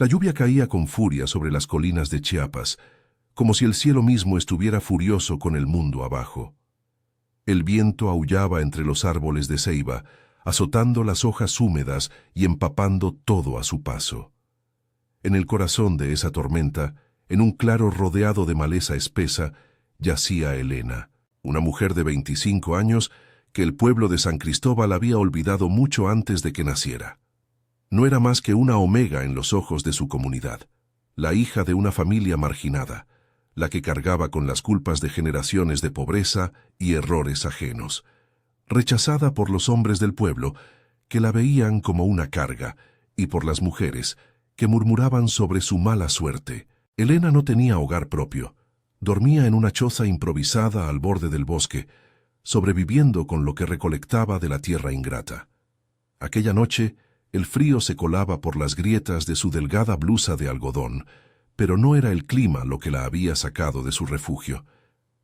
La lluvia caía con furia sobre las colinas de Chiapas, como si el cielo mismo estuviera furioso con el mundo abajo. El viento aullaba entre los árboles de ceiba, azotando las hojas húmedas y empapando todo a su paso. En el corazón de esa tormenta, en un claro rodeado de maleza espesa, yacía Elena, una mujer de 25 años que el pueblo de San Cristóbal había olvidado mucho antes de que naciera. No era más que una omega en los ojos de su comunidad, la hija de una familia marginada, la que cargaba con las culpas de generaciones de pobreza y errores ajenos, rechazada por los hombres del pueblo, que la veían como una carga, y por las mujeres, que murmuraban sobre su mala suerte. Elena no tenía hogar propio. Dormía en una choza improvisada al borde del bosque, sobreviviendo con lo que recolectaba de la tierra ingrata. Aquella noche, el frío se colaba por las grietas de su delgada blusa de algodón, pero no era el clima lo que la había sacado de su refugio.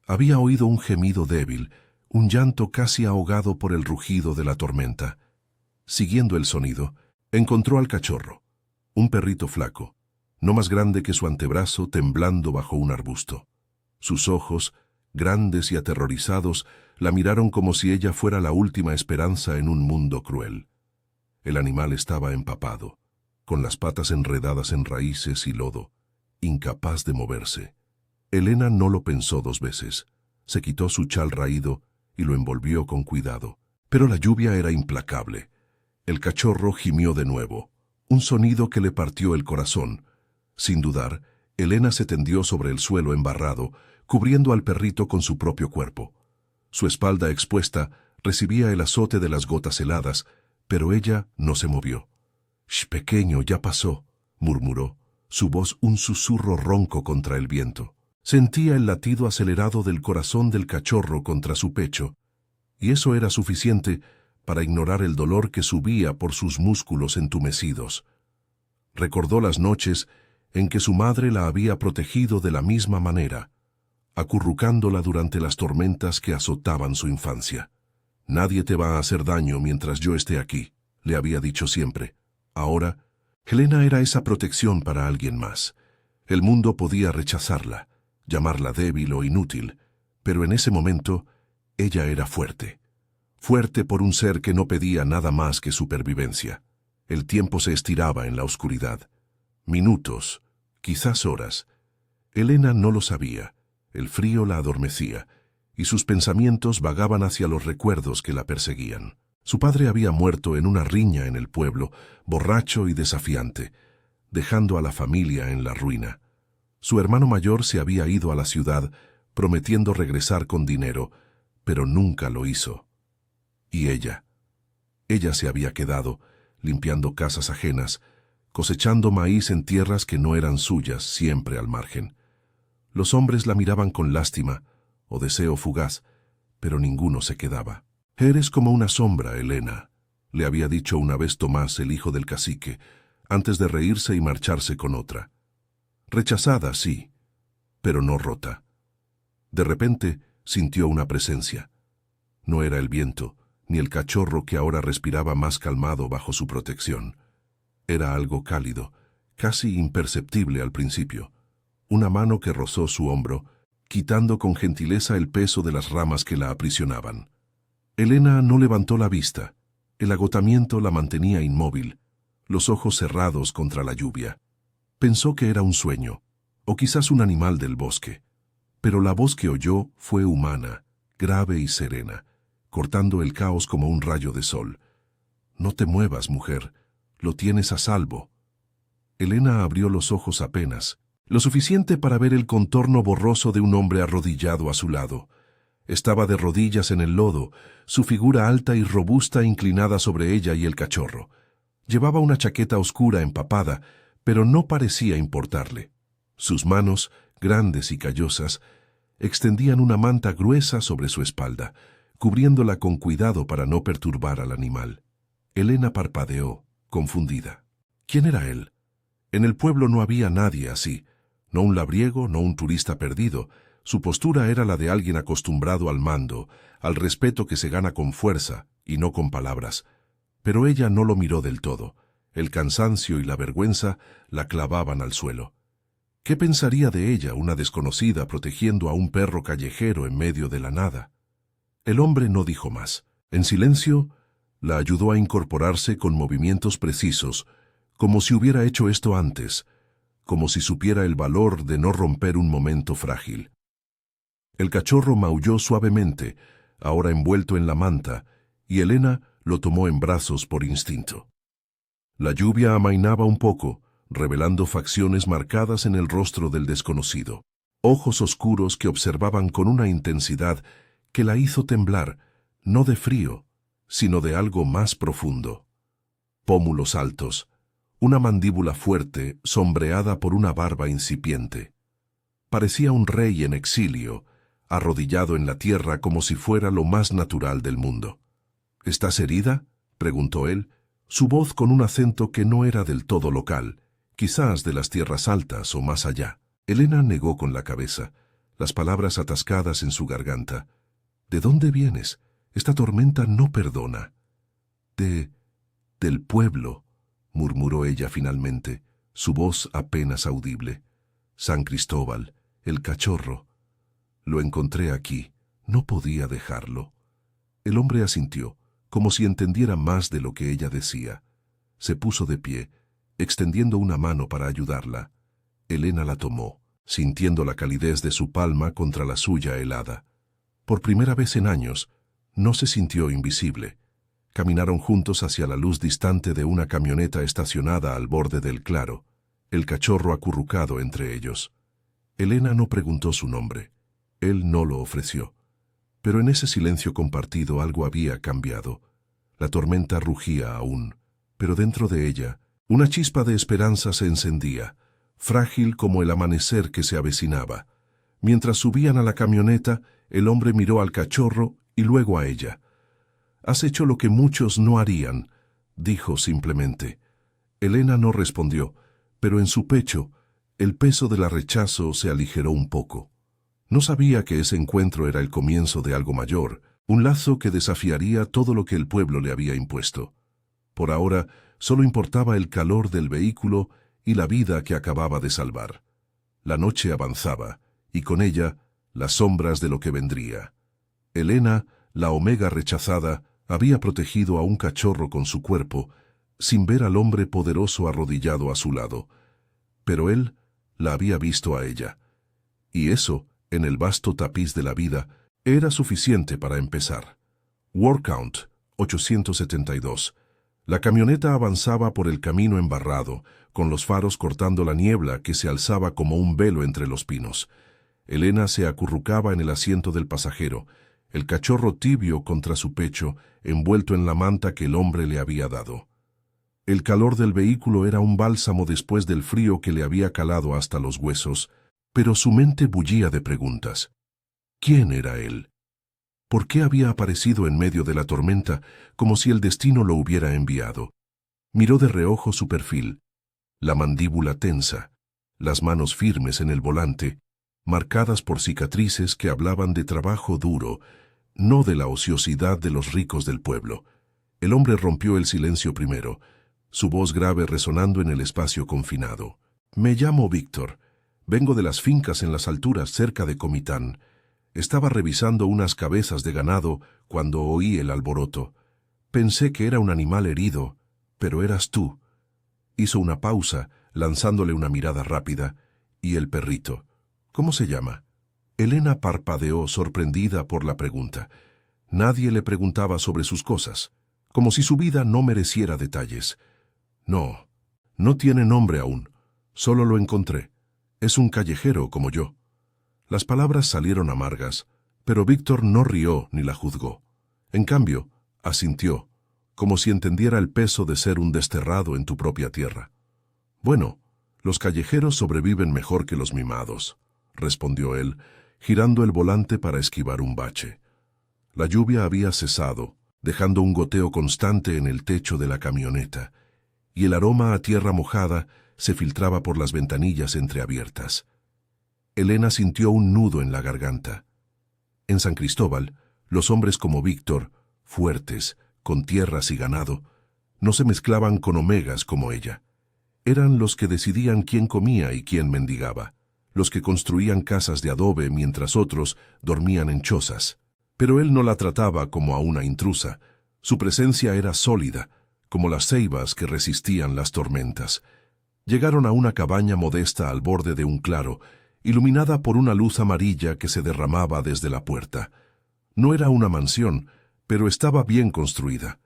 Había oído un gemido débil, un llanto casi ahogado por el rugido de la tormenta. Siguiendo el sonido, encontró al cachorro, un perrito flaco, no más grande que su antebrazo, temblando bajo un arbusto. Sus ojos, grandes y aterrorizados, la miraron como si ella fuera la última esperanza en un mundo cruel. El animal estaba empapado, con las patas enredadas en raíces y lodo, incapaz de moverse. Elena no lo pensó 2 veces. Se quitó su chal raído y lo envolvió con cuidado. Pero la lluvia era implacable. El cachorro gimió de nuevo, un sonido que le partió el corazón. Sin dudar, Elena se tendió sobre el suelo embarrado, cubriendo al perrito con su propio cuerpo. Su espalda expuesta recibía el azote de las gotas heladas, pero ella no se movió. «Shh, pequeño, ya pasó», murmuró, su voz un susurro ronco contra el viento. Sentía el latido acelerado del corazón del cachorro contra su pecho, y eso era suficiente para ignorar el dolor que subía por sus músculos entumecidos. Recordó las noches en que su madre la había protegido de la misma manera, acurrucándola durante las tormentas que azotaban su infancia. «Nadie te va a hacer daño mientras yo esté aquí», le había dicho siempre. Ahora, Elena era esa protección para alguien más. El mundo podía rechazarla, llamarla débil o inútil, pero en ese momento ella era fuerte. Fuerte por un ser que no pedía nada más que supervivencia. El tiempo se estiraba en la oscuridad. Minutos, quizás horas. Elena no lo sabía. El frío la adormecía, y sus pensamientos vagaban hacia los recuerdos que la perseguían. Su padre había muerto en una riña en el pueblo, borracho y desafiante, dejando a la familia en la ruina. Su hermano mayor se había ido a la ciudad, prometiendo regresar con dinero, pero nunca lo hizo. Y ella se había quedado, limpiando casas ajenas, cosechando maíz en tierras que no eran suyas, siempre al margen. Los hombres la miraban con lástima o deseo fugaz, pero ninguno se quedaba. «Eres como una sombra, Elena», le había dicho una vez Tomás, el hijo del cacique, antes de reírse y marcharse con otra. Rechazada, sí, pero no rota. De repente sintió una presencia. No era el viento, ni el cachorro que ahora respiraba más calmado bajo su protección. Era algo cálido, casi imperceptible al principio. Una mano que rozó su hombro, quitando con gentileza el peso de las ramas que la aprisionaban. Elena no levantó la vista. El agotamiento la mantenía inmóvil, los ojos cerrados contra la lluvia. Pensó que era un sueño, o quizás un animal del bosque. Pero la voz que oyó fue humana, grave y serena, cortando el caos como un rayo de sol. «No te muevas, mujer, lo tienes a salvo». Elena abrió los ojos apenas, lo suficiente para ver el contorno borroso de un hombre arrodillado a su lado. Estaba de rodillas en el lodo, su figura alta y robusta inclinada sobre ella y el cachorro. Llevaba una chaqueta oscura empapada, pero no parecía importarle. Sus manos, grandes y callosas, extendían una manta gruesa sobre su espalda, cubriéndola con cuidado para no perturbar al animal. Elena parpadeó, confundida. ¿Quién era él? En el pueblo no había nadie así, no un labriego, no un turista perdido. Su postura era la de alguien acostumbrado al mando, al respeto que se gana con fuerza y no con palabras. Pero ella no lo miró del todo. El cansancio y la vergüenza la clavaban al suelo. ¿Qué pensaría de ella una desconocida protegiendo a un perro callejero en medio de la nada? El hombre no dijo más. En silencio, la ayudó a incorporarse con movimientos precisos, como si hubiera hecho esto antes, como si supiera el valor de no romper un momento frágil. El cachorro maulló suavemente, ahora envuelto en la manta, y Elena lo tomó en brazos por instinto. La lluvia amainaba un poco, revelando facciones marcadas en el rostro del desconocido, ojos oscuros que observaban con una intensidad que la hizo temblar, no de frío, sino de algo más profundo. Pómulos altos, una mandíbula fuerte sombreada por una barba incipiente. Parecía un rey en exilio, arrodillado en la tierra como si fuera lo más natural del mundo. ¿Estás herida?, preguntó él, su voz con un acento que no era del todo local, quizás de las tierras altas o más allá. Elena negó con la cabeza, las palabras atascadas en su garganta. ¿De dónde vienes? Esta tormenta no perdona. Del pueblo, murmuró ella finalmente, su voz apenas audible. San Cristóbal, el cachorro. Lo encontré aquí, no podía dejarlo. El hombre asintió, como si entendiera más de lo que ella decía. Se puso de pie, extendiendo una mano para ayudarla. Elena la tomó, sintiendo la calidez de su palma contra la suya helada. Por primera vez en años, no se sintió invisible. Caminaron juntos hacia la luz distante de una camioneta estacionada al borde del claro, el cachorro acurrucado entre ellos. Elena no preguntó su nombre. Él no lo ofreció. Pero en ese silencio compartido algo había cambiado. La tormenta rugía aún, pero dentro de ella, una chispa de esperanza se encendía, frágil como el amanecer que se avecinaba. Mientras subían a la camioneta, el hombre miró al cachorro y luego a ella. «Has hecho lo que muchos no harían», dijo simplemente. Elena no respondió, pero en su pecho, el peso del rechazo se aligeró un poco. No sabía que ese encuentro era el comienzo de algo mayor, un lazo que desafiaría todo lo que el pueblo le había impuesto. Por ahora, solo importaba el calor del vehículo y la vida que acababa de salvar. La noche avanzaba, y con ella, las sombras de lo que vendría. Elena, la omega rechazada, había protegido a un cachorro con su cuerpo, sin ver al hombre poderoso arrodillado a su lado. Pero él la había visto a ella. Y eso, en el vasto tapiz de la vida, era suficiente para empezar. Word count 872. La camioneta avanzaba por el camino embarrado, con los faros cortando la niebla que se alzaba como un velo entre los pinos. Elena se acurrucaba en el asiento del pasajero, el cachorro tibio contra su pecho, envuelto en la manta que el hombre le había dado. El calor del vehículo era un bálsamo después del frío que le había calado hasta los huesos, pero su mente bullía de preguntas. ¿Quién era él? ¿Por qué había aparecido en medio de la tormenta como si el destino lo hubiera enviado? Miró de reojo su perfil, la mandíbula tensa, las manos firmes en el volante, marcadas por cicatrices que hablaban de trabajo duro, no de la ociosidad de los ricos del pueblo. El hombre rompió el silencio primero, su voz grave resonando en el espacio confinado. «Me llamo Víctor. Vengo de las fincas en las alturas cerca de Comitán. Estaba revisando unas cabezas de ganado cuando oí el alboroto. Pensé que era un animal herido, pero eras tú». Hizo una pausa, lanzándole una mirada rápida. «¿Y el perrito? ¿Cómo se llama?» Elena parpadeó, sorprendida por la pregunta. Nadie le preguntaba sobre sus cosas, como si su vida no mereciera detalles. No tiene nombre aún. Solo lo encontré. Es un callejero como yo». Las palabras salieron amargas, pero Víctor no rió ni la juzgó. En cambio, asintió, como si entendiera el peso de ser un desterrado en tu propia tierra. «Bueno, los callejeros sobreviven mejor que los mimados», respondió él, girando el volante para esquivar un bache. La lluvia había cesado, dejando un goteo constante en el techo de la camioneta, y el aroma a tierra mojada se filtraba por las ventanillas entreabiertas. Elena sintió un nudo en la garganta. En San Cristóbal, los hombres como Víctor, fuertes, con tierras y ganado, No se mezclaban con omegas como ella. Eran los que decidían quién comía y quién mendigaba, los que construían casas de adobe mientras otros dormían en chozas. Pero él no la trataba como a una intrusa. Su presencia era sólida, como las ceibas que resistían las tormentas. Llegaron a una cabaña modesta al borde de un claro, iluminada por una luz amarilla que se derramaba desde la puerta. No era una mansión, pero estaba bien construida.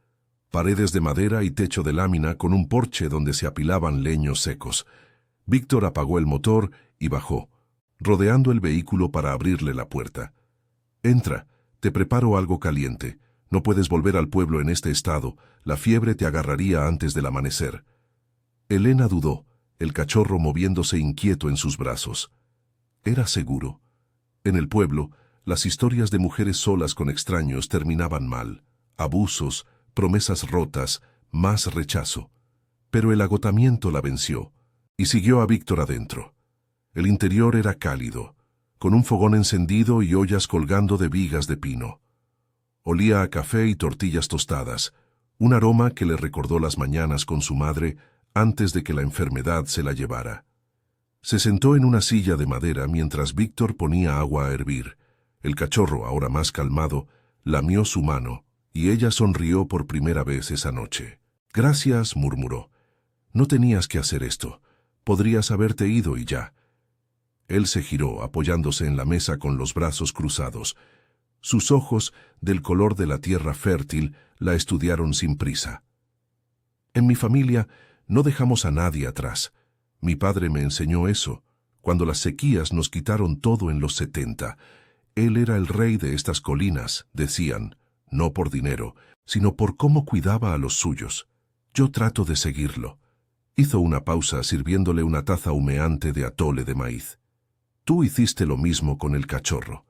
Paredes de madera y techo de lámina con un porche donde se apilaban leños secos. Víctor apagó el motor y bajó, rodeando el vehículo para abrirle la puerta. «Entra, te preparo algo caliente. No puedes volver al pueblo en este estado, la fiebre te agarraría antes del amanecer». Elena dudó, el cachorro moviéndose inquieto en sus brazos. Era seguro. En el pueblo, las historias de mujeres solas con extraños terminaban mal. Abusos, promesas rotas, más rechazo. Pero el agotamiento la venció, y siguió a Víctor adentro. El interior era cálido, con un fogón encendido y ollas colgando de vigas de pino. Olía a café y tortillas tostadas, un aroma que le recordó las mañanas con su madre antes de que la enfermedad se la llevara. Se sentó en una silla de madera mientras Víctor ponía agua a hervir. El cachorro, ahora más calmado, lamió su mano, y ella sonrió por primera vez esa noche. «Gracias», murmuró. «No tenías que hacer esto. Podrías haberte ido y ya». Él se giró, apoyándose en la mesa con los brazos cruzados. Sus ojos, del color de la tierra fértil, la estudiaron sin prisa. «En mi familia no dejamos a nadie atrás. Mi padre me enseñó eso, cuando las sequías nos quitaron todo en los 70. Él era el rey de estas colinas», decían, no por dinero, sino por cómo cuidaba a los suyos. «Yo trato de seguirlo». Hizo una pausa sirviéndole una taza humeante de atole de maíz. «Tú hiciste lo mismo con el cachorro.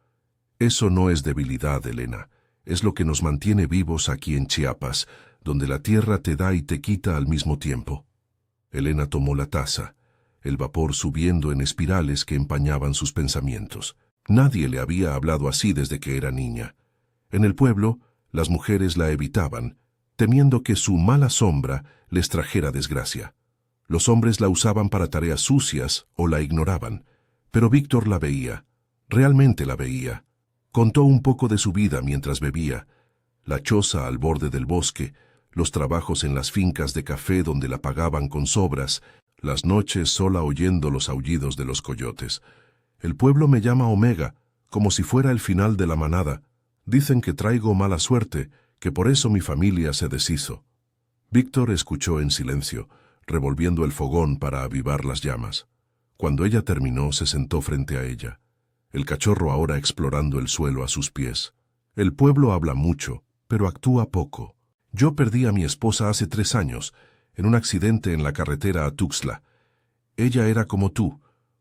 Eso no es debilidad, Elena. Es lo que nos mantiene vivos aquí en Chiapas, donde la tierra te da y te quita al mismo tiempo». Elena tomó la taza, el vapor subiendo en espirales que empañaban sus pensamientos. Nadie le había hablado así desde que era niña. En el pueblo, las mujeres la evitaban, temiendo que su mala sombra les trajera desgracia. Los hombres la usaban para tareas sucias o la ignoraban, pero Víctor la veía, realmente la veía. Contó un poco de su vida mientras bebía, la choza al borde del bosque, los trabajos en las fincas de café donde la pagaban con sobras, las noches sola oyendo los aullidos de los coyotes. «El pueblo me llama Omega, como si fuera el final de la manada. Dicen que traigo mala suerte, que por eso mi familia se deshizo». Víctor escuchó en silencio, revolviendo el fogón para avivar las llamas. Cuando ella terminó, se sentó frente a ella, el cachorro ahora explorando el suelo a sus pies. «El pueblo habla mucho, pero actúa poco. Yo perdí a mi esposa hace 3 años, en un accidente en la carretera a Tuxtla. Ella era como tú,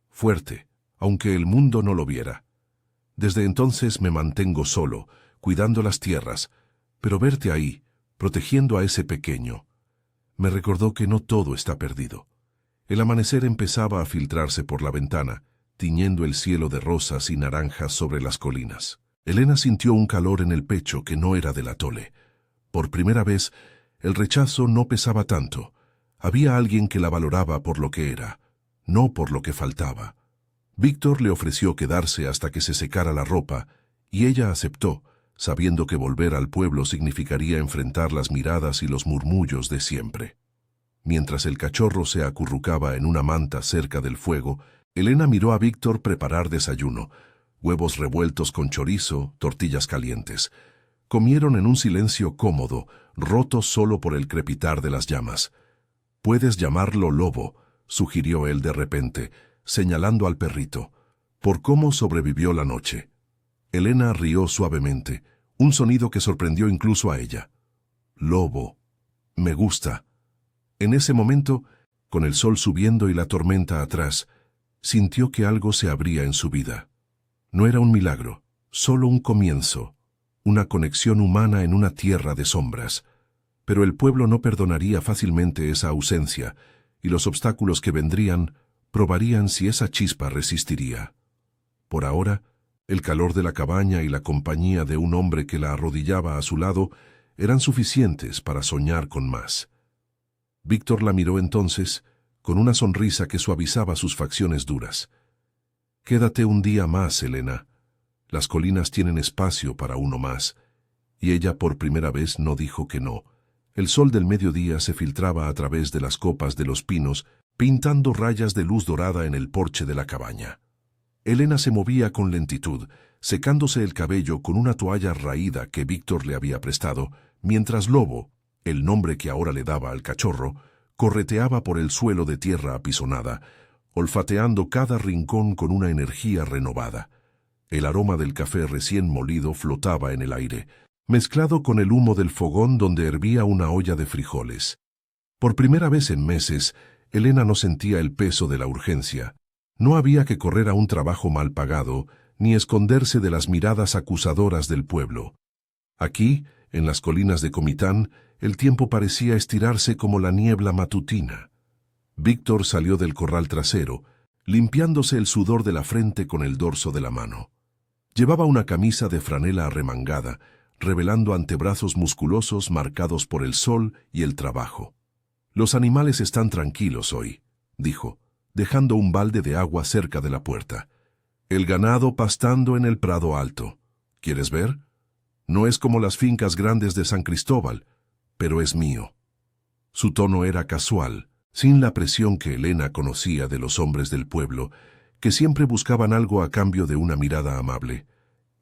fuerte, aunque el mundo no lo viera. Desde entonces me mantengo solo, cuidando las tierras, pero verte ahí, protegiendo a ese pequeño, me recordó que no todo está perdido». El amanecer empezaba a filtrarse por la ventana, tiñendo el cielo de rosas y naranjas sobre las colinas. Elena sintió un calor en el pecho que no era del atole. Por primera vez, el rechazo no pesaba tanto. Había alguien que la valoraba por lo que era, no por lo que faltaba. Víctor le ofreció quedarse hasta que se secara la ropa, y ella aceptó, sabiendo que volver al pueblo significaría enfrentar las miradas y los murmullos de siempre. Mientras el cachorro se acurrucaba en una manta cerca del fuego, Elena miró a Víctor preparar desayuno, huevos revueltos con chorizo, tortillas calientes. Comieron en un silencio cómodo, roto solo por el crepitar de las llamas. «Puedes llamarlo Lobo», sugirió él de repente, señalando al perrito, «por cómo sobrevivió la noche». Elena rió suavemente, un sonido que sorprendió incluso a ella. «Lobo, me gusta». En ese momento, con el sol subiendo y la tormenta atrás, sintió que algo se abría en su vida. No era un milagro, solo un comienzo, una conexión humana en una tierra de sombras. Pero el pueblo no perdonaría fácilmente esa ausencia, y los obstáculos que vendrían probarían si esa chispa resistiría. Por ahora, el calor de la cabaña y la compañía de un hombre que la arrodillaba a su lado eran suficientes para soñar con más. Víctor la miró entonces, con una sonrisa que suavizaba sus facciones duras. «Quédate un día más, Elena. Las colinas tienen espacio para uno más». Y ella por primera vez no dijo que no. El sol del mediodía se filtraba a través de las copas de los pinos, pintando rayas de luz dorada en el porche de la cabaña. Elena se movía con lentitud, secándose el cabello con una toalla raída que Víctor le había prestado, mientras Lobo, el nombre que ahora le daba al cachorro, correteaba por el suelo de tierra apisonada, olfateando cada rincón con una energía renovada. El aroma del café recién molido flotaba en el aire, mezclado con el humo del fogón donde hervía una olla de frijoles. Por primera vez en meses, Elena no sentía el peso de la urgencia. No había que correr a un trabajo mal pagado, ni esconderse de las miradas acusadoras del pueblo. Aquí, en las colinas de Comitán, el tiempo parecía estirarse como la niebla matutina. Víctor salió del corral trasero, limpiándose el sudor de la frente con el dorso de la mano. Llevaba una camisa de franela arremangada, revelando antebrazos musculosos marcados por el sol y el trabajo. «Los animales están tranquilos hoy», dijo, dejando un balde de agua cerca de la puerta. «El ganado pastando en el prado alto. ¿Quieres ver? No es como las fincas grandes de San Cristóbal, pero es mío». Su tono era casual, sin la presión que Elena conocía de los hombres del pueblo, que siempre buscaban algo a cambio de una mirada amable.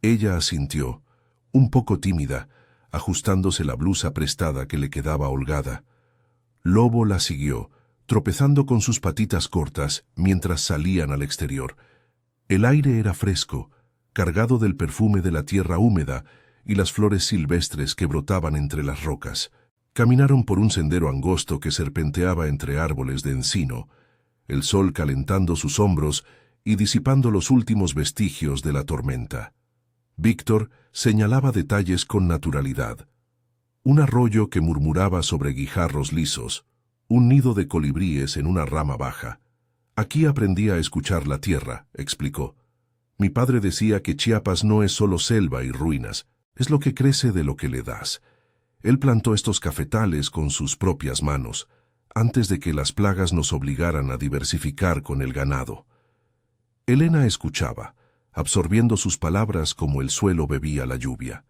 Ella asintió, un poco tímida, ajustándose la blusa prestada que le quedaba holgada. Lobo la siguió, tropezando con sus patitas cortas mientras salían al exterior. El aire era fresco, cargado del perfume de la tierra húmeda y las flores silvestres que brotaban entre las rocas. Caminaron por un sendero angosto que serpenteaba entre árboles de encino, el sol calentando sus hombros y disipando los últimos vestigios de la tormenta. Víctor señalaba detalles con naturalidad. Un arroyo que murmuraba sobre guijarros lisos, un nido de colibríes en una rama baja. «Aquí aprendí a escuchar la tierra», explicó. «Mi padre decía que Chiapas no es solo selva y ruinas, es lo que crece de lo que le das». Él plantó estos cafetales con sus propias manos, antes de que las plagas nos obligaran a diversificar con el ganado. Elena escuchaba, absorbiendo sus palabras como el suelo bebía la lluvia.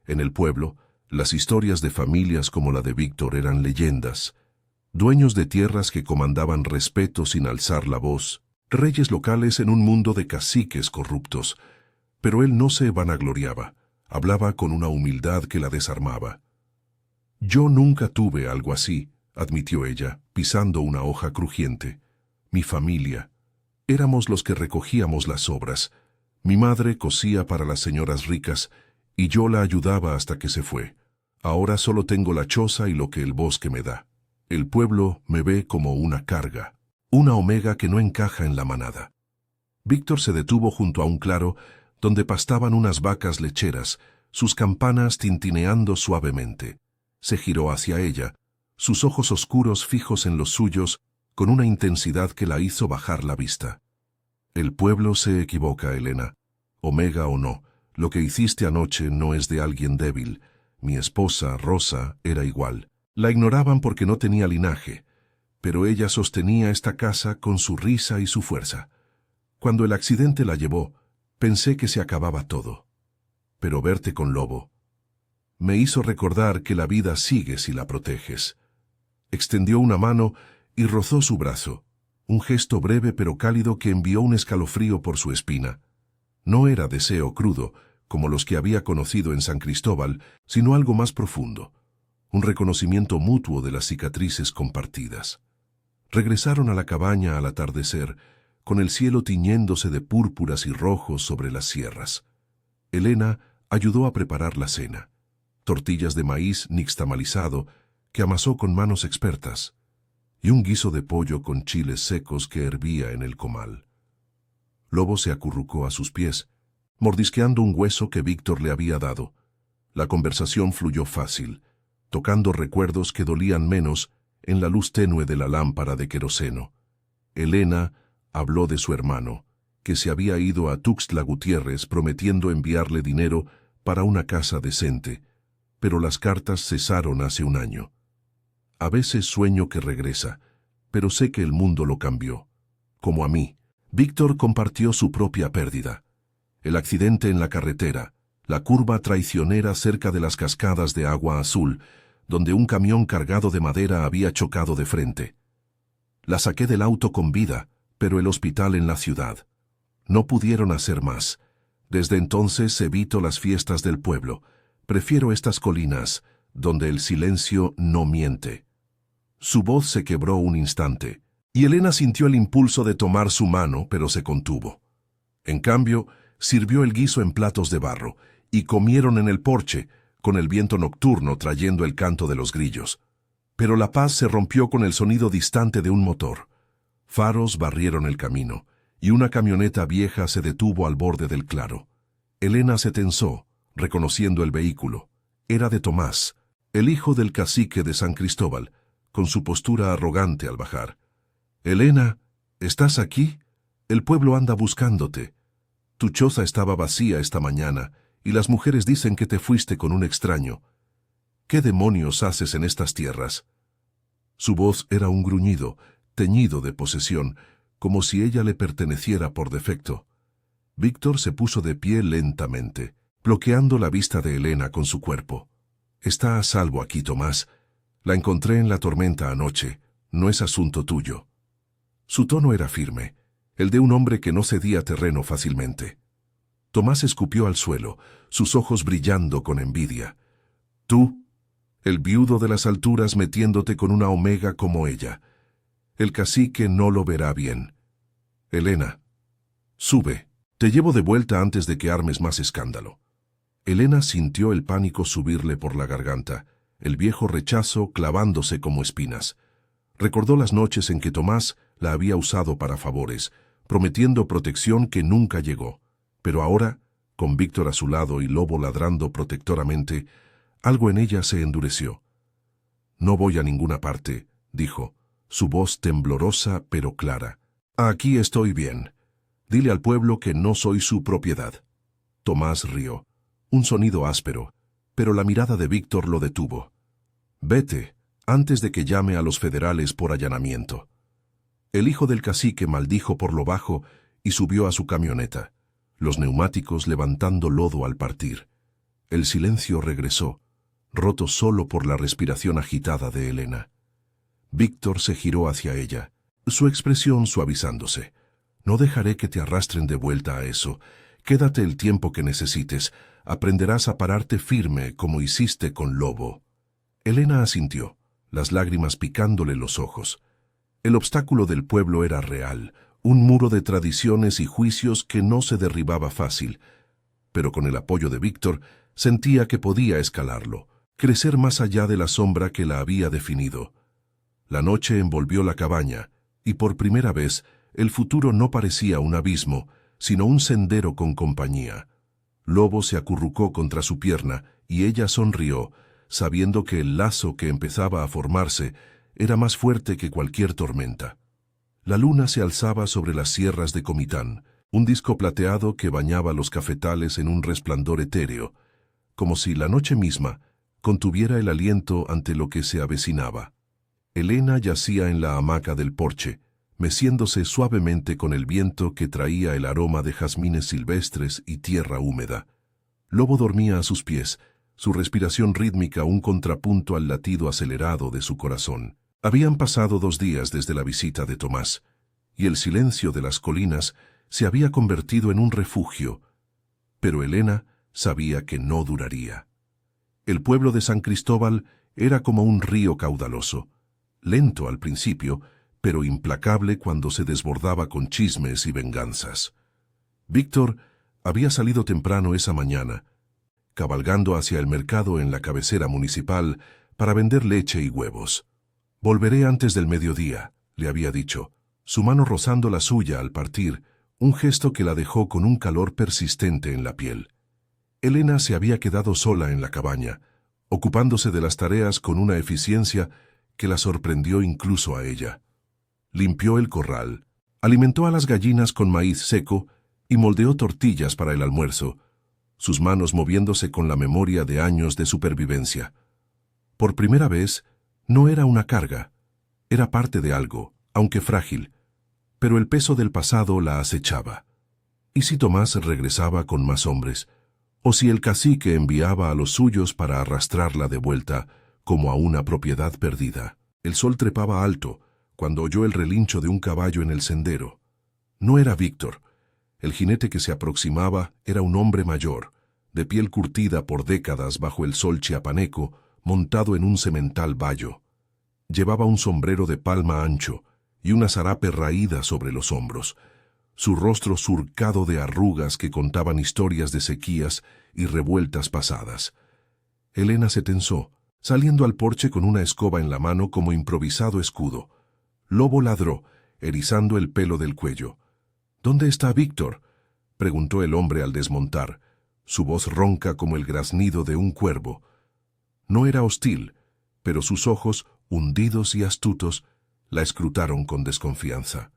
En el pueblo, las historias de familias como la de Víctor eran leyendas. Dueños de tierras que comandaban respeto sin alzar la voz, reyes locales en un mundo de caciques corruptos. Pero él no se vanagloriaba, hablaba con una humildad que la desarmaba. «Yo nunca tuve algo así», admitió ella, pisando una hoja crujiente. «Mi familia. Éramos los que recogíamos las sobras. Mi madre cosía para las señoras ricas y yo la ayudaba hasta que se fue. Ahora solo tengo la choza y lo que el bosque me da. El pueblo me ve como una carga, una omega que no encaja en la manada». Víctor se detuvo junto a un claro donde pastaban unas vacas lecheras, sus campanas tintineando suavemente. Se giró hacia ella, sus ojos oscuros fijos en los suyos, con una intensidad que la hizo bajar la vista. «El pueblo se equivoca, Elena. Omega o no, lo que hiciste anoche no es de alguien débil. Mi esposa, Rosa, era igual. La ignoraban porque no tenía linaje, pero ella sostenía esta casa con su risa y su fuerza. Cuando el accidente la llevó, pensé que se acababa todo. Pero verte con Lobo me hizo recordar que la vida sigue si la proteges». Extendió una mano y rozó su brazo, un gesto breve pero cálido que envió un escalofrío por su espina. No era deseo crudo, como los que había conocido en San Cristóbal, sino algo más profundo, un reconocimiento mutuo de las cicatrices compartidas. Regresaron a la cabaña al atardecer, con el cielo tiñéndose de púrpuras y rojos sobre las sierras. Elena ayudó a preparar la cena. Tortillas de maíz nixtamalizado que amasó con manos expertas, y un guiso de pollo con chiles secos que hervía en el comal. Lobo se acurrucó a sus pies, mordisqueando un hueso que Víctor le había dado. La conversación fluyó fácil, tocando recuerdos que dolían menos en la luz tenue de la lámpara de queroseno. Elena habló de su hermano, que se había ido a Tuxtla Gutiérrez prometiendo enviarle dinero para una casa decente, pero las cartas cesaron hace un año. A veces sueño que regresa, pero sé que el mundo lo cambió. Como a mí, Víctor compartió su propia pérdida. El accidente en la carretera, la curva traicionera cerca de las cascadas de agua azul, donde un camión cargado de madera había chocado de frente. La saqué del auto con vida, pero el hospital en la ciudad. No pudieron hacer más. Desde entonces evito las fiestas del pueblo. Prefiero estas colinas, donde el silencio no miente. Su voz se quebró un instante, y Elena sintió el impulso de tomar su mano, pero se contuvo. En cambio, sirvió el guiso en platos de barro, y comieron en el porche, con el viento nocturno trayendo el canto de los grillos. Pero la paz se rompió con el sonido distante de un motor. Faros barrieron el camino, y una camioneta vieja se detuvo al borde del claro. Elena se tensó, reconociendo el vehículo. Era de Tomás, el hijo del cacique de San Cristóbal, con su postura arrogante al bajar. «Elena, ¿estás aquí? El pueblo anda buscándote. Tu choza estaba vacía esta mañana, y las mujeres dicen que te fuiste con un extraño. ¿Qué demonios haces en estas tierras?» Su voz era un gruñido, teñido de posesión, como si ella le perteneciera por defecto. Víctor se puso de pie lentamente, bloqueando la vista de Elena con su cuerpo. «Está a salvo aquí, Tomás. La encontré en la tormenta anoche. No es asunto tuyo». Su tono era firme, el de un hombre que no cedía terreno fácilmente. Tomás escupió al suelo, sus ojos brillando con envidia. «Tú, el viudo de las alturas metiéndote con una omega como ella. El cacique no lo verá bien. Elena, sube, te llevo de vuelta antes de que armes más escándalo». Elena sintió el pánico subirle por la garganta, el viejo rechazo clavándose como espinas. Recordó las noches en que Tomás la había usado para favores, prometiendo protección que nunca llegó. Pero ahora, con Víctor a su lado y Lobo ladrando protectoramente, algo en ella se endureció. «No voy a ninguna parte», dijo, su voz temblorosa pero clara. «Aquí estoy bien. Dile al pueblo que no soy su propiedad». Tomás rió, un sonido áspero, pero la mirada de Víctor lo detuvo. «Vete, antes de que llame a los federales por allanamiento». El hijo del cacique maldijo por lo bajo y subió a su camioneta, los neumáticos levantando lodo al partir. El silencio regresó, roto solo por la respiración agitada de Elena. Víctor se giró hacia ella, su expresión suavizándose. «No dejaré que te arrastren de vuelta a eso. Quédate el tiempo que necesites. Aprenderás a pararte firme como hiciste con Lobo». Elena asintió, las lágrimas picándole los ojos. El obstáculo del pueblo era real, un muro de tradiciones y juicios que no se derribaba fácil, pero con el apoyo de Víctor sentía que podía escalarlo, crecer más allá de la sombra que la había definido. La noche envolvió la cabaña, y por primera vez el futuro no parecía un abismo, sino un sendero con compañía. Lobo se acurrucó contra su pierna y ella sonrió, sabiendo que el lazo que empezaba a formarse era más fuerte que cualquier tormenta. La luna se alzaba sobre las sierras de Comitán, un disco plateado que bañaba los cafetales en un resplandor etéreo, como si la noche misma contuviera el aliento ante lo que se avecinaba. Elena yacía en la hamaca del porche, meciéndose suavemente con el viento que traía el aroma de jazmines silvestres y tierra húmeda. Lobo dormía a sus pies, su respiración rítmica un contrapunto al latido acelerado de su corazón. Habían pasado 2 días desde la visita de Tomás, y el silencio de las colinas se había convertido en un refugio, pero Elena sabía que no duraría. El pueblo de San Cristóbal era como un río caudaloso, lento al principio, pero implacable cuando se desbordaba con chismes y venganzas. Víctor había salido temprano esa mañana, cabalgando hacia el mercado en la cabecera municipal para vender leche y huevos. «Volveré antes del mediodía», le había dicho, su mano rozando la suya al partir, un gesto que la dejó con un calor persistente en la piel. Elena se había quedado sola en la cabaña, ocupándose de las tareas con una eficiencia que la sorprendió incluso a ella. Limpió el corral, alimentó a las gallinas con maíz seco y moldeó tortillas para el almuerzo, sus manos moviéndose con la memoria de años de supervivencia. Por primera vez, No era una carga, era parte de algo, aunque frágil, pero el peso del pasado la acechaba. ¿Y si Tomás regresaba con más hombres? ¿O si el cacique enviaba a los suyos para arrastrarla de vuelta como a una propiedad perdida? El sol trepaba alto cuando oyó el relincho de un caballo en el sendero. No era Víctor. El jinete que se aproximaba era un hombre mayor, de piel curtida por décadas bajo el sol chiapaneco, montado en un semental bayo. Llevaba un sombrero de palma ancho y una zarape raída sobre los hombros, su rostro surcado de arrugas que contaban historias de sequías y revueltas pasadas. Elena se tensó, saliendo al porche con una escoba en la mano como improvisado escudo. Lobo ladró, erizando el pelo del cuello. «¿Dónde está Víctor?», preguntó el hombre al desmontar, su voz ronca como el graznido de un cuervo. No era hostil, pero sus ojos, hundidos y astutos, la escrutaron con desconfianza.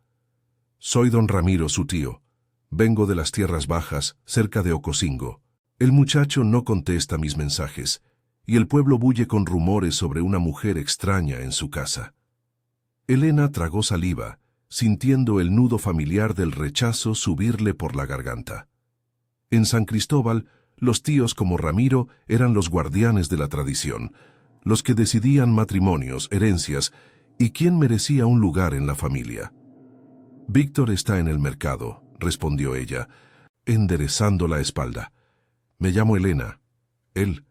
«Soy don Ramiro, su tío. Vengo de las tierras bajas, cerca de Ocosingo. El muchacho no contesta mis mensajes, y el pueblo bulle con rumores sobre una mujer extraña en su casa». Elena tragó saliva, sintiendo el nudo familiar del rechazo subirle por la garganta. En San Cristóbal, los tíos como Ramiro eran los guardianes de la tradición, los que decidían matrimonios, herencias y quién merecía un lugar en la familia. «Víctor está en el mercado», respondió ella, enderezando la espalda. «Me llamo Elena. Él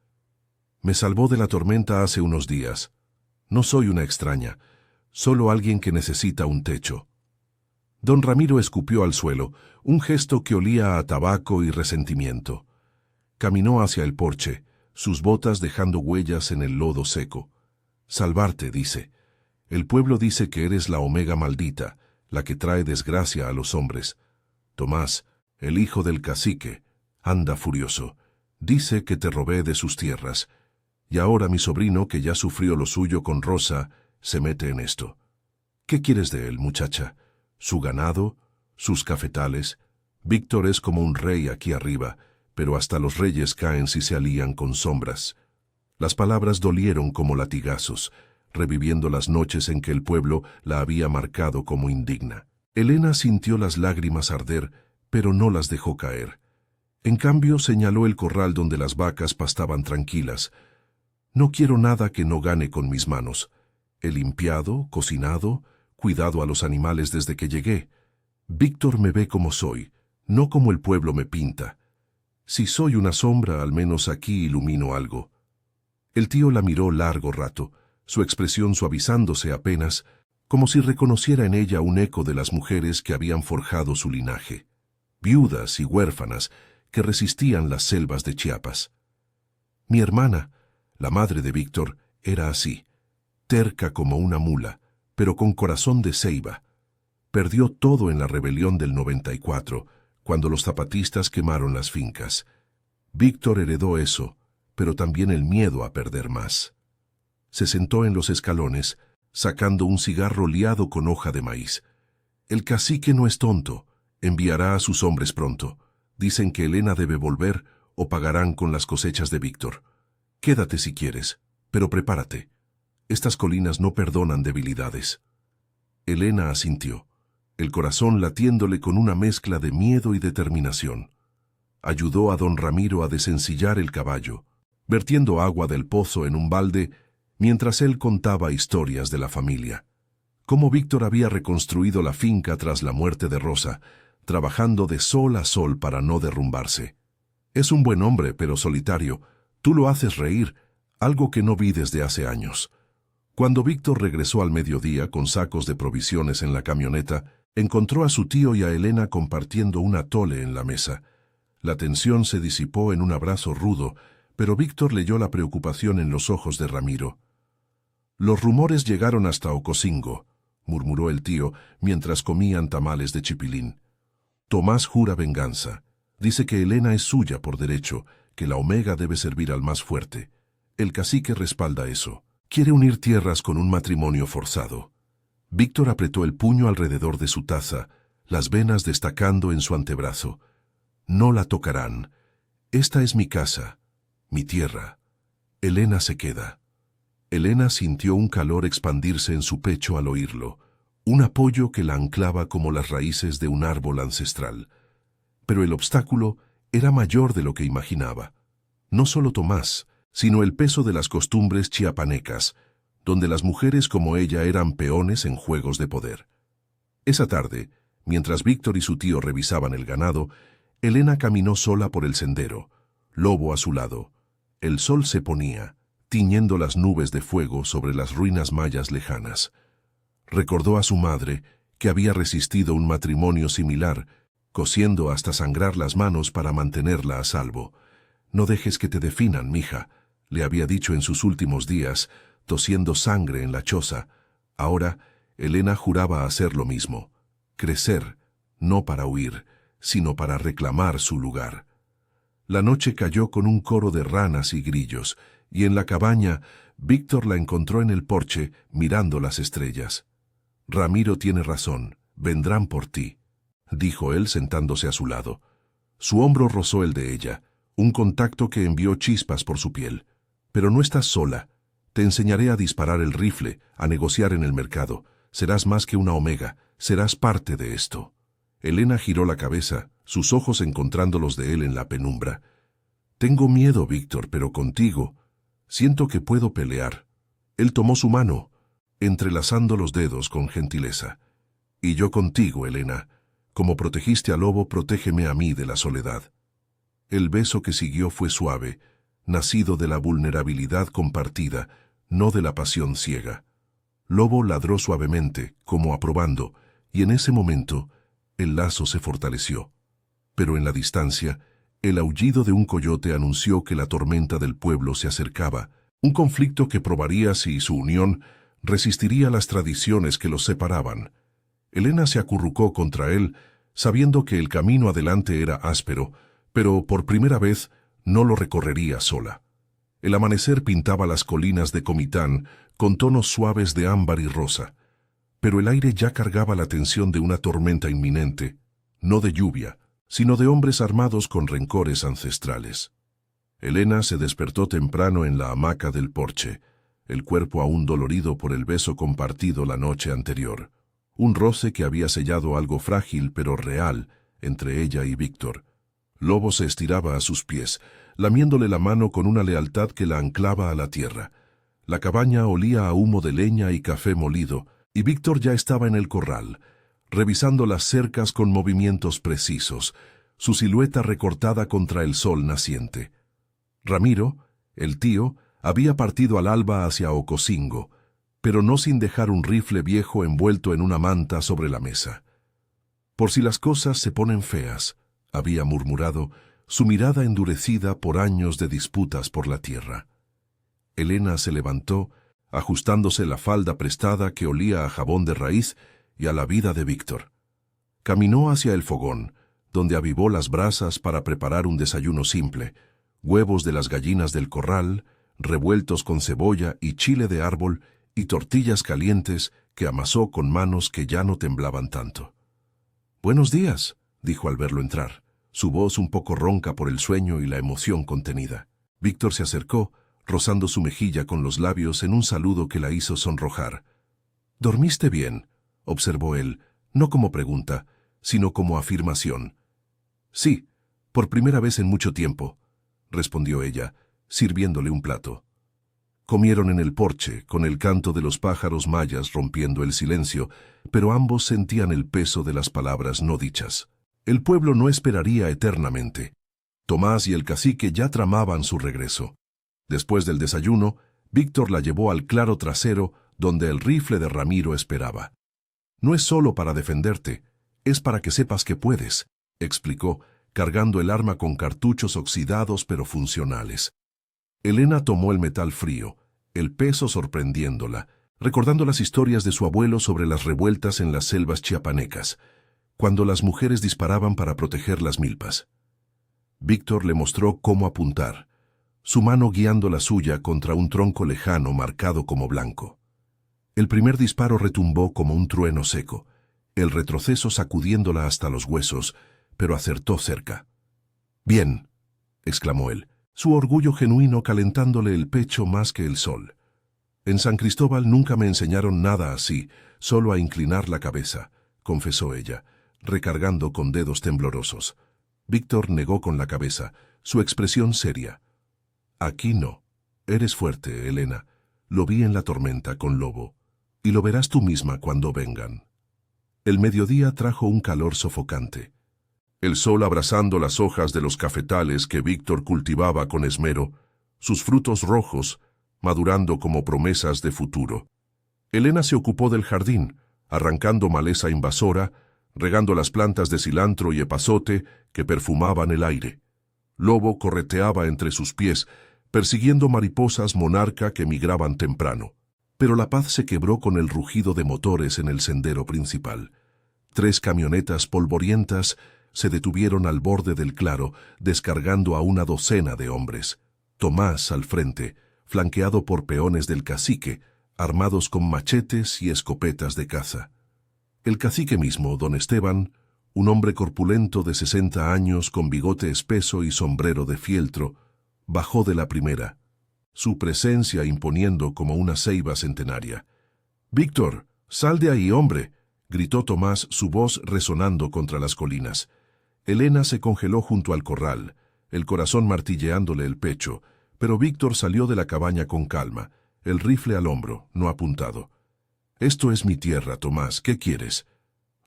me salvó de la tormenta hace unos días. No soy una extraña, solo alguien que necesita un techo». Don Ramiro escupió al suelo, un gesto que olía a tabaco y resentimiento. Caminó hacia el porche, sus botas dejando huellas en el lodo seco. «Salvarte», dice. «El pueblo dice que eres la omega maldita, la que trae desgracia a los hombres. Tomás, el hijo del cacique, anda furioso. Dice que te robé de sus tierras. Y ahora mi sobrino, que ya sufrió lo suyo con Rosa, se mete en esto. ¿Qué quieres de él, muchacha? ¿Su ganado? ¿Sus cafetales? Víctor es como un rey aquí arriba, pero hasta los reyes caen si se alían con sombras». Las palabras dolieron como latigazos, reviviendo las noches en que el pueblo la había marcado como indigna. Elena sintió las lágrimas arder, pero no las dejó caer. En cambio, señaló el corral donde las vacas pastaban tranquilas. «No quiero nada que no gane con mis manos. He limpiado, cocinado, cuidado a los animales desde que llegué. Víctor me ve como soy, no como el pueblo me pinta. Si soy una sombra, al menos aquí ilumino algo». El tío la miró largo rato, su expresión suavizándose apenas, como si reconociera en ella un eco de las mujeres que habían forjado su linaje, viudas y huérfanas que resistían las selvas de Chiapas. Mi hermana, la madre de Víctor, era así, terca como una mula, pero con corazón de ceiba. Perdió todo en la rebelión del 94, cuando los zapatistas quemaron las fincas. Víctor heredó eso, pero también el miedo a perder más. Se sentó en los escalones, sacando un cigarro liado con hoja de maíz. «El cacique no es tonto, enviará a sus hombres pronto. Dicen que Elena debe volver o pagarán con las cosechas de Víctor. Quédate si quieres, pero prepárate. Estas colinas no perdonan debilidades». Elena asintió, el corazón latiéndole con una mezcla de miedo y determinación. Ayudó a don Ramiro a desencillar el caballo, vertiendo agua del pozo en un balde, mientras él contaba historias de la familia. Cómo Víctor había reconstruido la finca tras la muerte de Rosa, trabajando de sol a sol para no derrumbarse. «Es un buen hombre, pero solitario. Tú lo haces reír, algo que no vi desde hace años». Cuando Víctor regresó al mediodía con sacos de provisiones en la camioneta, encontró a su tío y a Elena compartiendo un atole en la mesa. La tensión se disipó en un abrazo rudo, pero Víctor leyó la preocupación en los ojos de Ramiro. «Los rumores llegaron hasta Ocosingo», murmuró el tío mientras comían tamales de chipilín. «Tomás jura venganza. Dice que Elena es suya por derecho, que la omega debe servir al más fuerte. El cacique respalda eso. Quiere unir tierras con un matrimonio forzado». Víctor apretó el puño alrededor de su taza, las venas destacando en su antebrazo. «No la tocarán. Esta es mi casa, mi tierra. Elena se queda». Elena sintió un calor expandirse en su pecho al oírlo, un apoyo que la anclaba como las raíces de un árbol ancestral. Pero el obstáculo era mayor de lo que imaginaba. No solo Tomás, sino el peso de las costumbres chiapanecas, donde las mujeres como ella eran peones en juegos de poder. Esa tarde, mientras Víctor y su tío revisaban el ganado, Elena caminó sola por el sendero, Lobo a su lado. El sol se ponía, tiñendo las nubes de fuego sobre las ruinas mayas lejanas. Recordó a su madre, que había resistido un matrimonio similar, cosiendo hasta sangrar las manos para mantenerla a salvo. «No dejes que te definan, mija», le había dicho en sus últimos días, tosiendo sangre en la choza. Ahora, Elena juraba hacer lo mismo, crecer, no para huir, sino para reclamar su lugar. La noche cayó con un coro de ranas y grillos, y en la cabaña, Víctor la encontró en el porche, mirando las estrellas. «Ramiro tiene razón, vendrán por ti», dijo él sentándose a su lado. Su hombro rozó el de ella, un contacto que envió chispas por su piel. «Pero no estás sola. Te enseñaré a disparar el rifle, a negociar en el mercado. Serás más que una omega, serás parte de esto». Elena giró la cabeza, sus ojos encontrando los de él en la penumbra. «Tengo miedo, Víctor, pero contigo siento que puedo pelear». Él tomó su mano, entrelazando los dedos con gentileza. «Y yo contigo, Elena. Como protegiste al lobo, protégeme a mí de la soledad». El beso que siguió fue suave, nacido de la vulnerabilidad compartida, no de la pasión ciega. Lobo ladró suavemente, como aprobando, y en ese momento el lazo se fortaleció. Pero en la distancia, el aullido de un coyote anunció que la tormenta del pueblo se acercaba, un conflicto que probaría si su unión resistiría las tradiciones que los separaban. Elena se acurrucó contra él, sabiendo que el camino adelante era áspero, pero por primera vez no lo recorrería sola. El amanecer pintaba las colinas de Comitán con tonos suaves de ámbar y rosa, pero el aire ya cargaba la tensión de una tormenta inminente, no de lluvia, sino de hombres armados con rencores ancestrales. Elena se despertó temprano en la hamaca del porche, el cuerpo aún dolorido por el beso compartido la noche anterior, un roce que había sellado algo frágil pero real entre ella y Víctor. Lobo se estiraba a sus pies, lamiéndole la mano con una lealtad que la anclaba a la tierra. La cabaña olía a humo de leña y café molido, y Víctor ya estaba en el corral, revisando las cercas con movimientos precisos, su silueta recortada contra el sol naciente. Ramiro, el tío, había partido al alba hacia Ocosingo, pero no sin dejar un rifle viejo envuelto en una manta sobre la mesa. «Por si las cosas se ponen feas», había murmurado, su mirada endurecida por años de disputas por la tierra. Elena se levantó, ajustándose la falda prestada que olía a jabón de raíz y a la vida de Víctor. Caminó hacia el fogón, donde avivó las brasas para preparar un desayuno simple: huevos de las gallinas del corral, revueltos con cebolla y chile de árbol, y tortillas calientes que amasó con manos que ya no temblaban tanto. «Buenos días», dijo al verlo entrar, su voz un poco ronca por el sueño y la emoción contenida. Víctor se acercó, rozando su mejilla con los labios en un saludo que la hizo sonrojar. «¿Dormiste bien?», observó él, no como pregunta, sino como afirmación. «Sí, por primera vez en mucho tiempo», respondió ella, sirviéndole un plato. Comieron en el porche, con el canto de los pájaros mayas rompiendo el silencio, pero ambos sentían el peso de las palabras no dichas. El pueblo no esperaría eternamente. Tomás y el cacique ya tramaban su regreso. Después del desayuno, Víctor la llevó al claro trasero donde el rifle de Ramiro esperaba. «No es solo para defenderte, es para que sepas que puedes», explicó, cargando el arma con cartuchos oxidados pero funcionales. Elena tomó el metal frío, el peso sorprendiéndola, recordando las historias de su abuelo sobre las revueltas en las selvas chiapanecas, cuando las mujeres disparaban para proteger las milpas. Víctor le mostró cómo apuntar, su mano guiando la suya contra un tronco lejano marcado como blanco. El primer disparo retumbó como un trueno seco, el retroceso sacudiéndola hasta los huesos, pero acertó cerca. «Bien», exclamó él, su orgullo genuino calentándole el pecho más que el sol. En San Cristóbal nunca me enseñaron nada así, solo a inclinar la cabeza, confesó ella, recargando con dedos temblorosos. Víctor negó con la cabeza, su expresión seria. Aquí no. Eres fuerte, Elena. Lo vi en la tormenta con Lobo. Y lo verás tú misma cuando vengan. El mediodía trajo un calor sofocante. El sol abrazando las hojas de los cafetales que Víctor cultivaba con esmero, sus frutos rojos, madurando como promesas de futuro. Elena se ocupó del jardín, arrancando maleza invasora, regando las plantas de cilantro y epazote que perfumaban el aire. Lobo correteaba entre sus pies, persiguiendo mariposas monarca que migraban temprano. Pero la paz se quebró con el rugido de motores en el sendero principal. 3 camionetas polvorientas se detuvieron al borde del claro, descargando a una docena de hombres. Tomás al frente, flanqueado por peones del cacique, armados con machetes y escopetas de caza. El cacique mismo, don Esteban, un hombre corpulento de 60 años con bigote espeso y sombrero de fieltro, bajó de la primera, su presencia imponiendo como una ceiba centenaria. «Víctor, sal de ahí, hombre», gritó Tomás, su voz resonando contra las colinas. Elena se congeló junto al corral, el corazón martilleándole el pecho, pero Víctor salió de la cabaña con calma, el rifle al hombro, no apuntado. «Esto es mi tierra, Tomás, ¿qué quieres?»,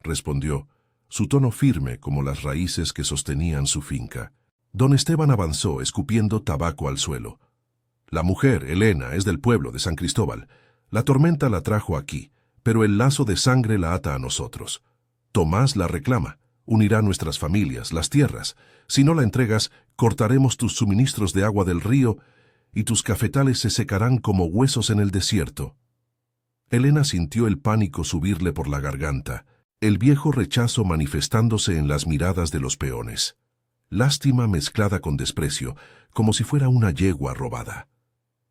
respondió, su tono firme como las raíces que sostenían su finca. Don Esteban avanzó, escupiendo tabaco al suelo. «La mujer, Elena, es del pueblo de San Cristóbal. La tormenta la trajo aquí, pero el lazo de sangre la ata a nosotros. Tomás la reclama. Unirá nuestras familias, las tierras. Si no la entregas, cortaremos tus suministros de agua del río y tus cafetales se secarán como huesos en el desierto». Elena sintió el pánico subirle por la garganta, el viejo rechazo manifestándose en las miradas de los peones. Lástima mezclada con desprecio, como si fuera una yegua robada.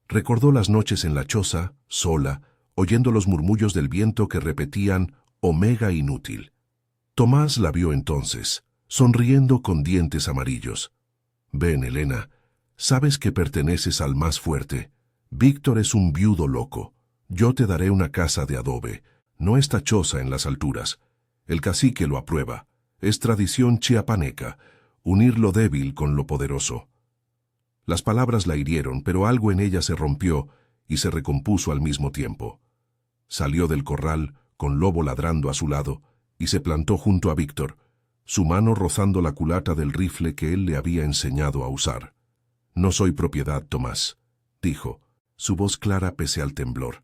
Recordó las noches en la choza, sola, oyendo los murmullos del viento que repetían «Omega inútil». Tomás la vio entonces, sonriendo con dientes amarillos. «Ven, Elena, sabes que perteneces al más fuerte. Víctor es un viudo loco. Yo te daré una casa de adobe, no esta choza en las alturas. El cacique lo aprueba. Es tradición chiapaneca, unir lo débil con lo poderoso». Las palabras la hirieron, pero algo en ella se rompió y se recompuso al mismo tiempo. Salió del corral, con Lobo ladrando a su lado, y se plantó junto a Víctor, su mano rozando la culata del rifle que él le había enseñado a usar. «No soy propiedad, Tomás», dijo, su voz clara pese al temblor.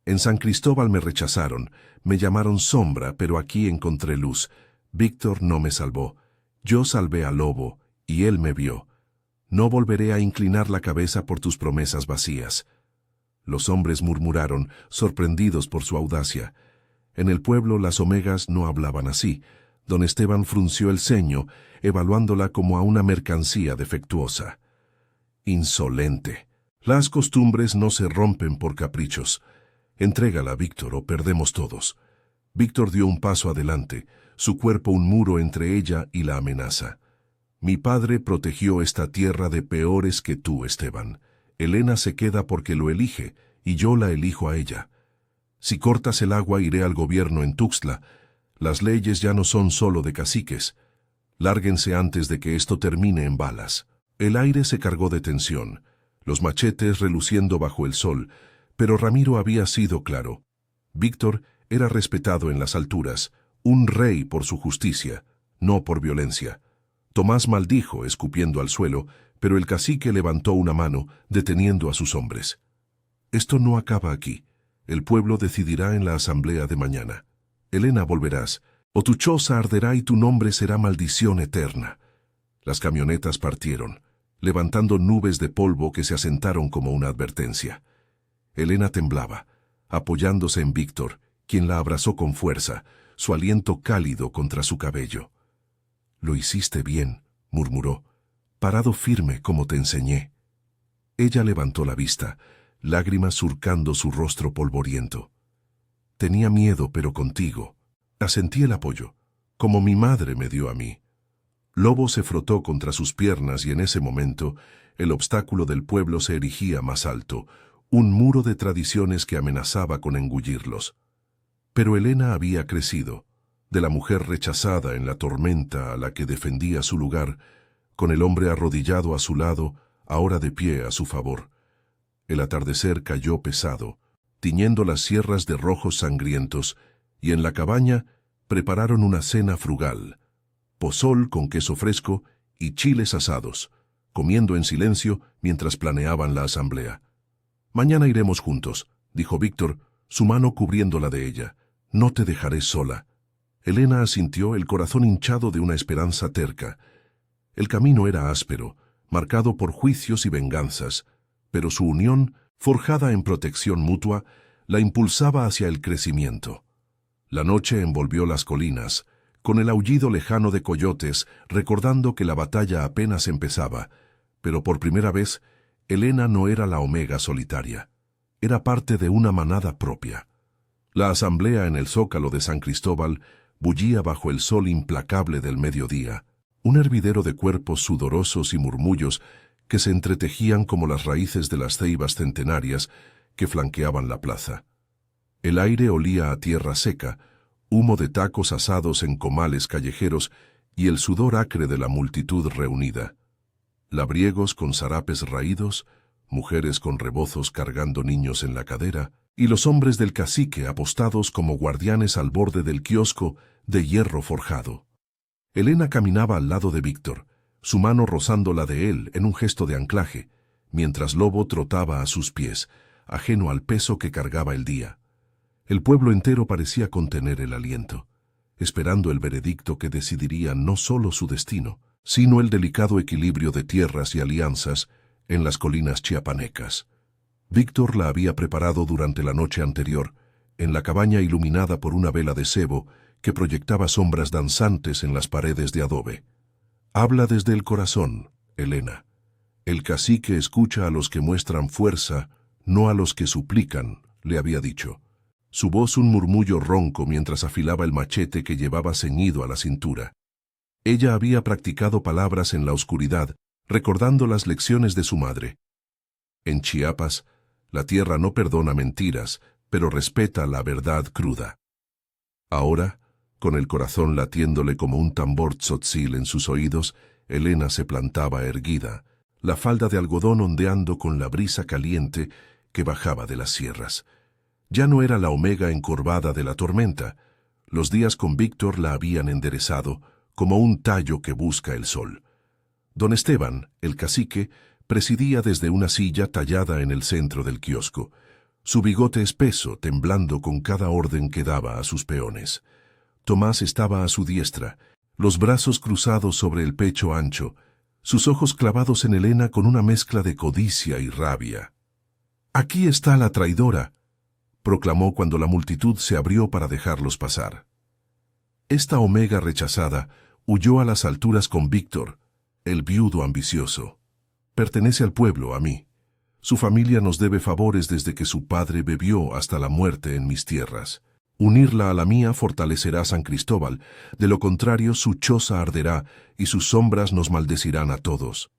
«En San Cristóbal me rechazaron, me llamaron sombra, pero aquí encontré luz. Víctor no me salvó. Yo salvé a Lobo, y él me vio. No volveré a inclinar la cabeza por tus promesas vacías». Los hombres murmuraron, sorprendidos por su audacia. En el pueblo las omegas no hablaban así. Don Esteban frunció el ceño, evaluándola como a una mercancía defectuosa. «Insolente. Las costumbres no se rompen por caprichos. Entrégala, Víctor, o perdemos todos». Víctor dio un paso adelante, su cuerpo un muro entre ella y la amenaza. «Mi padre protegió esta tierra de peores que tú, Esteban. Elena se queda porque lo elige, y yo la elijo a ella. Si cortas el agua, iré al gobierno en Tuxtla. Las leyes ya no son solo de caciques. Lárguense antes de que esto termine en balas». El aire se cargó de tensión, los machetes reluciendo bajo el sol, pero Ramiro había sido claro. Víctor era respetado en las alturas, un rey por su justicia, no por violencia. Tomás maldijo, escupiendo al suelo, pero el cacique levantó una mano, deteniendo a sus hombres. «Esto no acaba aquí. El pueblo decidirá en la asamblea de mañana. Elena, volverás, o tu choza arderá y tu nombre será maldición eterna». Las camionetas partieron, levantando nubes de polvo que se asentaron como una advertencia. Elena temblaba, apoyándose en Víctor, quien la abrazó con fuerza, su aliento cálido contra su cabello. «Lo hiciste bien», murmuró, «parado firme como te enseñé». Ella levantó la vista, lágrimas surcando su rostro polvoriento. «Tenía miedo, pero contigo. Asentí el apoyo, como mi madre me dio a mí». Lobo se frotó contra sus piernas y en ese momento el obstáculo del pueblo se erigía más alto, un muro de tradiciones que amenazaba con engullirlos. Pero Helena había crecido, de la mujer rechazada en la tormenta a la que defendía su lugar, con el hombre arrodillado a su lado, ahora de pie a su favor. El atardecer cayó pesado, tiñendo las sierras de rojos sangrientos, y en la cabaña prepararon una cena frugal, pozol con queso fresco y chiles asados, comiendo en silencio mientras planeaban la asamblea. «Mañana iremos juntos», dijo Víctor, su mano cubriendo la de ella. «No te dejaré sola». Helena asintió, el corazón hinchado de una esperanza terca. El camino era áspero, marcado por juicios y venganzas, pero su unión, forjada en protección mutua, la impulsaba hacia el crecimiento. La noche envolvió las colinas, con el aullido lejano de coyotes, recordando que la batalla apenas empezaba, pero por primera vez, Helena no era la Omega solitaria. Era parte de una manada propia. La asamblea en el zócalo de San Cristóbal bullía bajo el sol implacable del mediodía, un hervidero de cuerpos sudorosos y murmullos que se entretejían como las raíces de las ceibas centenarias que flanqueaban la plaza. El aire olía a tierra seca, humo de tacos asados en comales callejeros y el sudor acre de la multitud reunida. Labriegos con zarapes raídos, mujeres con rebozos cargando niños en la cadera, y los hombres del cacique apostados como guardianes al borde del kiosco de hierro forjado. Helena caminaba al lado de Víctor, su mano rozando la de él en un gesto de anclaje, mientras Lobo trotaba a sus pies, ajeno al peso que cargaba el día. El pueblo entero parecía contener el aliento, esperando el veredicto que decidiría no solo su destino, sino el delicado equilibrio de tierras y alianzas en las colinas chiapanecas. Víctor la había preparado durante la noche anterior, en la cabaña iluminada por una vela de sebo que proyectaba sombras danzantes en las paredes de adobe. «Habla desde el corazón, Helena. El cacique escucha a los que muestran fuerza, no a los que suplican», le había dicho. Su voz un murmullo ronco mientras afilaba el machete que llevaba ceñido a la cintura. Ella había practicado palabras en la oscuridad, recordando las lecciones de su madre. En Chiapas, la tierra no perdona mentiras, pero respeta la verdad cruda. Ahora, con el corazón latiéndole como un tambor tzotzil en sus oídos, Helena se plantaba erguida, la falda de algodón ondeando con la brisa caliente que bajaba de las sierras. Ya no era la Omega encorvada de la tormenta. Los días con Víctor la habían enderezado, como un tallo que busca el sol. Don Esteban, el cacique, presidía desde una silla tallada en el centro del kiosco, su bigote espeso temblando con cada orden que daba a sus peones. Tomás estaba a su diestra, los brazos cruzados sobre el pecho ancho, sus ojos clavados en Helena con una mezcla de codicia y rabia. «Aquí está la traidora», proclamó cuando la multitud se abrió para dejarlos pasar. Esta Omega rechazada huyó a las alturas con Víctor, el viudo ambicioso. Pertenece al pueblo, a mí. Su familia nos debe favores desde que su padre bebió hasta la muerte en mis tierras. Unirla a la mía fortalecerá San Cristóbal, de lo contrario su choza arderá y sus sombras nos maldecirán a todos.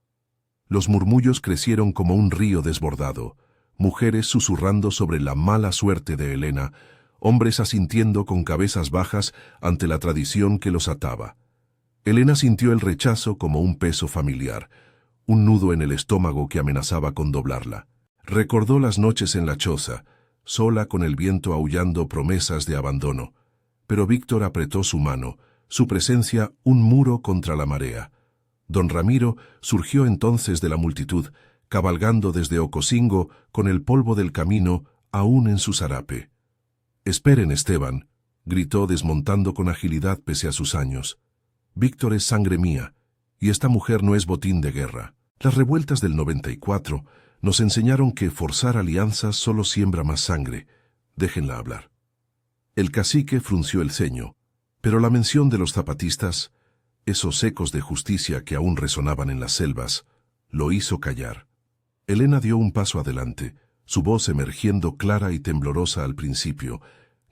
Los murmullos crecieron como un río desbordado, mujeres susurrando sobre la mala suerte de Helena, hombres asintiendo con cabezas bajas ante la tradición que los ataba. Helena sintió el rechazo como un peso familiar, un nudo en el estómago que amenazaba con doblarla. Recordó las noches en la choza, sola con el viento aullando promesas de abandono. Pero Víctor apretó su mano, su presencia un muro contra la marea. Don Ramiro surgió entonces de la multitud, cabalgando desde Ocosingo con el polvo del camino aún en su zarape. «Esperen, Esteban», gritó desmontando con agilidad pese a sus años. «Víctor es sangre mía, y esta mujer no es botín de guerra. Las revueltas del 94 nos enseñaron que forzar alianzas solo siembra más sangre. Déjenla hablar». El cacique frunció el ceño, pero la mención de los zapatistas, esos ecos de justicia que aún resonaban en las selvas, lo hizo callar. Helena dio un paso adelante, su voz emergiendo clara y temblorosa al principio,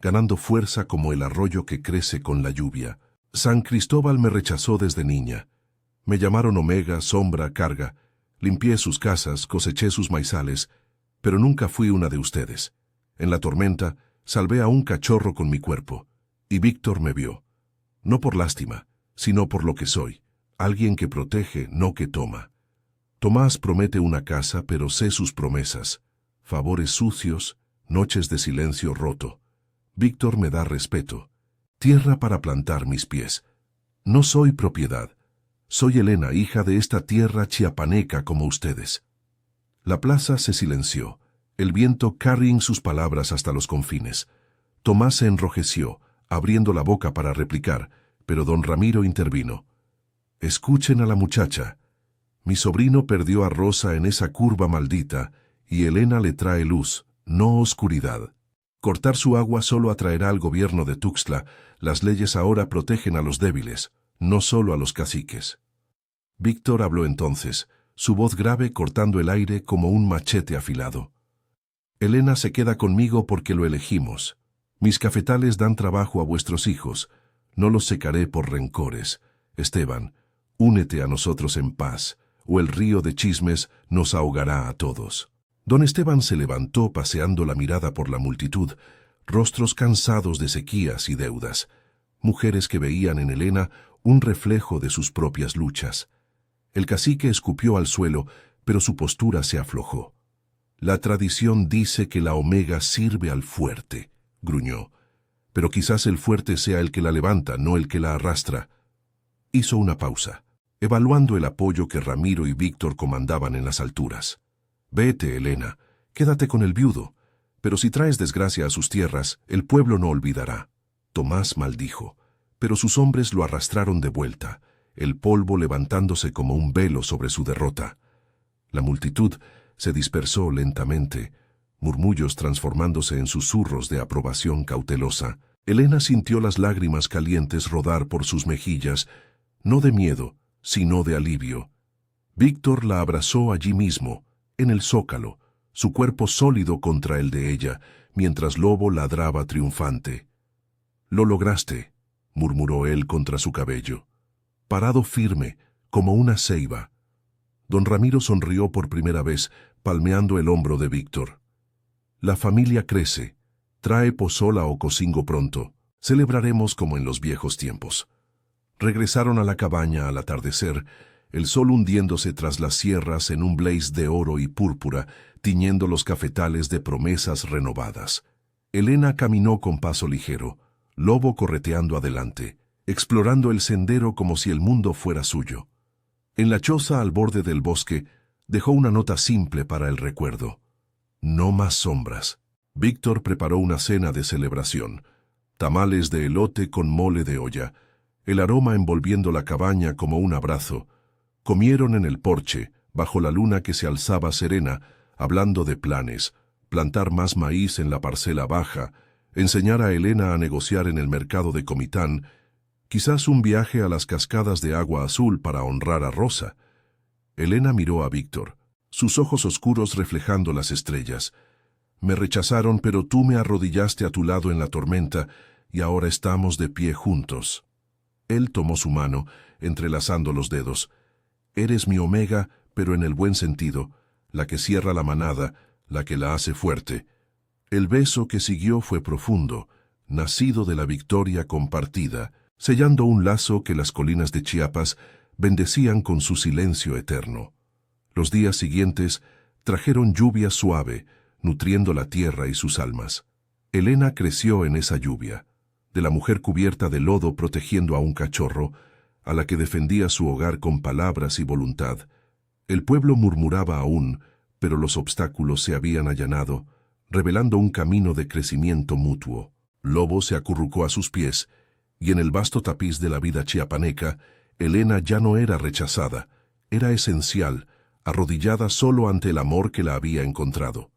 ganando fuerza como el arroyo que crece con la lluvia. «San Cristóbal me rechazó desde niña. Me llamaron Omega, sombra, carga. Limpié sus casas, coseché sus maizales, Pero nunca fui una de ustedes. En la tormenta, salvé a un cachorro con mi cuerpo, y Víctor me vio. No por lástima, sino por lo que soy, alguien que protege, no que toma. Tomás promete una casa, pero sé sus promesas. Favores sucios, noches de silencio roto. Víctor me da respeto, tierra para plantar mis pies. No soy propiedad. Soy Elena, hija de esta tierra chiapaneca como ustedes. La plaza se silenció, el viento carrying sus palabras hasta los confines. Tomás se enrojeció, abriendo la boca para replicar, pero don Ramiro intervino. Escuchen a la muchacha. Mi sobrino perdió a Rosa en esa curva maldita, y Elena le trae luz, no oscuridad. Cortar su agua solo atraerá al gobierno de Tuxtla. Las leyes ahora protegen a los débiles, no solo a los caciques. Víctor habló entonces, su voz grave cortando el aire como un machete afilado. Elena se queda conmigo porque lo elegimos. Mis cafetales dan trabajo a vuestros hijos. No los secaré por rencores. Esteban, únete a nosotros en paz, o el río de chismes nos ahogará a todos. Don Esteban se levantó paseando la mirada por la multitud, rostros cansados de sequías y deudas, mujeres que veían en Elena un reflejo de sus propias luchas. El cacique escupió al suelo, pero su postura se aflojó. La tradición dice que la omega sirve al fuerte, gruñó. Pero quizás el fuerte sea el que la levanta, no el que la arrastra. Hizo una pausa, evaluando el apoyo que Ramiro y Víctor comandaban en las alturas. Vete, Elena, quédate con el viudo, pero si traes desgracia a sus tierras, el pueblo no olvidará. Tomás maldijo, pero sus hombres lo arrastraron de vuelta, el polvo levantándose como un velo sobre su derrota. La multitud se dispersó lentamente, murmullos transformándose en susurros de aprobación cautelosa. Elena sintió las lágrimas calientes rodar por sus mejillas, no de miedo, sino de alivio. Víctor la abrazó allí mismo, en el zócalo, su cuerpo sólido contra el de ella, mientras Lobo ladraba triunfante. «Lo lograste», murmuró él contra su cabello, parado firme, como una ceiba. Don Ramiro sonrió por primera vez, palmeando el hombro de Víctor. «La familia crece. Trae pozola o cocingo pronto. Celebraremos como en los viejos tiempos». Regresaron a la cabaña al atardecer, el sol hundiéndose tras las sierras en un blaze de oro y púrpura, tiñendo los cafetales de promesas renovadas. Elena caminó con paso ligero, Lobo correteando adelante, explorando el sendero como si el mundo fuera suyo. En la choza al borde del bosque, dejó una nota simple para el recuerdo. No más sombras. Víctor preparó una cena de celebración. Tamales de elote con mole de olla, el aroma envolviendo la cabaña como un abrazo. Comieron en el porche, bajo la luna que se alzaba serena, hablando de planes, plantar más maíz en la parcela baja, enseñar a Elena a negociar en el mercado de Comitán, quizás un viaje a las cascadas de agua azul para honrar a Rosa. Elena miró a Víctor, sus ojos oscuros reflejando las estrellas. Me rechazaron, pero tú me arrodillaste a tu lado en la tormenta, y ahora estamos de pie juntos. Él tomó su mano, entrelazando los dedos. Eres mi omega, pero en el buen sentido, la que cierra la manada, la que la hace fuerte. El beso que siguió fue profundo, nacido de la victoria compartida, sellando un lazo que las colinas de Chiapas bendecían con su silencio eterno. Los días siguientes trajeron lluvia suave, nutriendo la tierra y sus almas. Elena creció en esa lluvia, de la mujer cubierta de lodo protegiendo a un cachorro, a la que defendía su hogar con palabras y voluntad. El pueblo murmuraba aún, pero los obstáculos se habían allanado, revelando un camino de crecimiento mutuo. Lobo se acurrucó a sus pies, y en el vasto tapiz de la vida chiapaneca, Elena ya no era rechazada, era esencial, arrodillada solo ante el amor que la había encontrado.